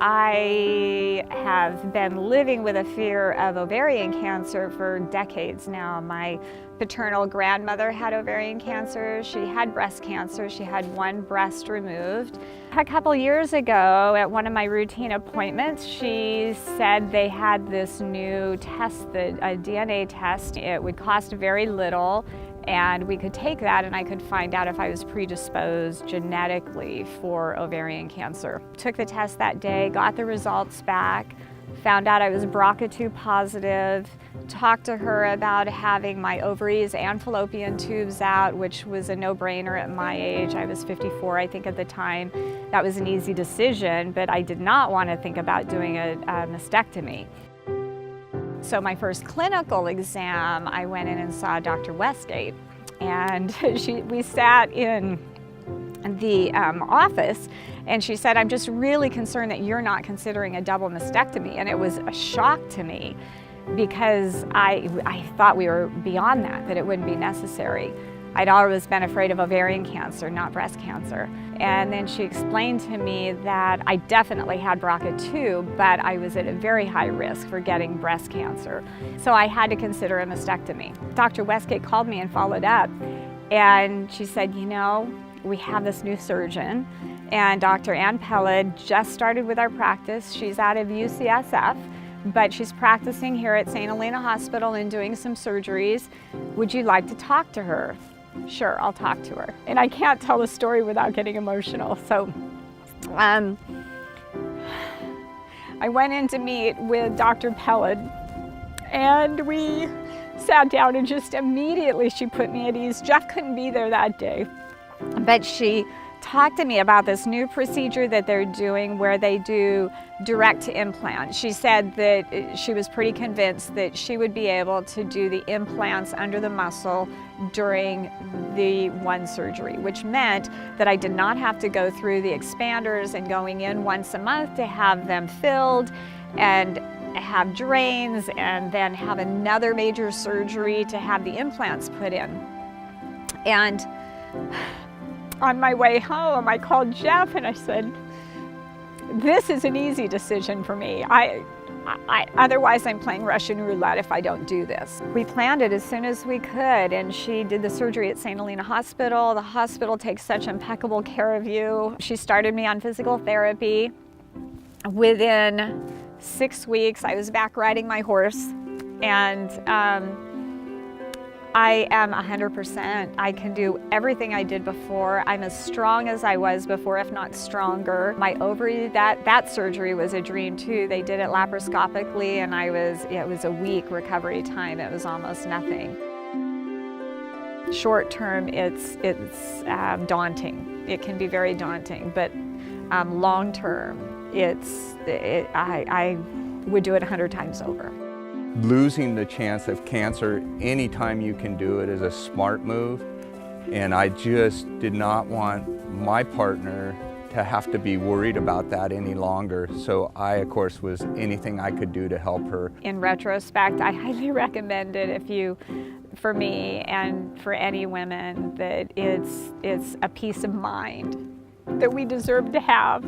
I have been living with a fear of ovarian cancer for decades now. My paternal grandmother had ovarian cancer. She had breast cancer. She had one breast removed. A couple years ago, at one of my routine appointments, she said they had this new test, a DNA test. It would cost very little, and we could take that and I could find out if I was predisposed genetically for ovarian cancer. Took the test that day, got the results back, found out I was BRCA2 positive, talked to her about having my ovaries and fallopian tubes out, which was a no-brainer at my age. I was 54, I think, at the time. That was an easy decision, but I did not want to think about doing a mastectomy. So my first clinical exam, I went in and saw Dr. Westgate, and we sat in the office, and she said, "I'm just really concerned that you're not considering a double mastectomy." And it was a shock to me because I thought we were beyond that it wouldn't be necessary. I'd always been afraid of ovarian cancer, not breast cancer. And then she explained to me that I definitely had BRCA2, but I was at a very high risk for getting breast cancer. So I had to consider a mastectomy. Dr. Westgate called me and followed up, and she said, "You know, we have this new surgeon, and Dr. Peled just started with our practice. She's out of UCSF, but she's practicing here at St. Helena Hospital and doing some surgeries. Would you like to talk to her?" Sure, I'll talk to her. And I can't tell the story without getting emotional. So I went in to meet with Dr. Peled, and we sat down, and just immediately she put me at ease. Jeff couldn't be there that day, but she talked to me about this new procedure that they're doing where they do direct to implant. She said that she was pretty convinced that she would be able to do the implants under the muscle during the one surgery, which meant that I did not have to go through the expanders and going in once a month to have them filled and have drains and then have another major surgery to have the implants put in. And on my way home, I called Jeff and I said, "This is an easy decision for me. Otherwise I'm playing Russian roulette if I don't do this." We planned it as soon as we could, and she did the surgery at St. Helena Hospital. The hospital takes such impeccable care of you. She started me on physical therapy. Within 6 weeks, I was back riding my horse, and I am 100%. I can do everything I did before. I'm as strong as I was before, if not stronger. My ovary, that surgery was a dream too. They did it laparoscopically, and it was a week recovery time. It was almost nothing. Short term, it's daunting. It can be very daunting, but long term, I would do it 100 times over. Losing the chance of cancer anytime you can do it is a smart move, and I just did not want my partner to have to be worried about that any longer. So I, of course, was anything I could do to help her. In retrospect, I highly recommend it for me and for any women, that it's a peace of mind that we deserve to have.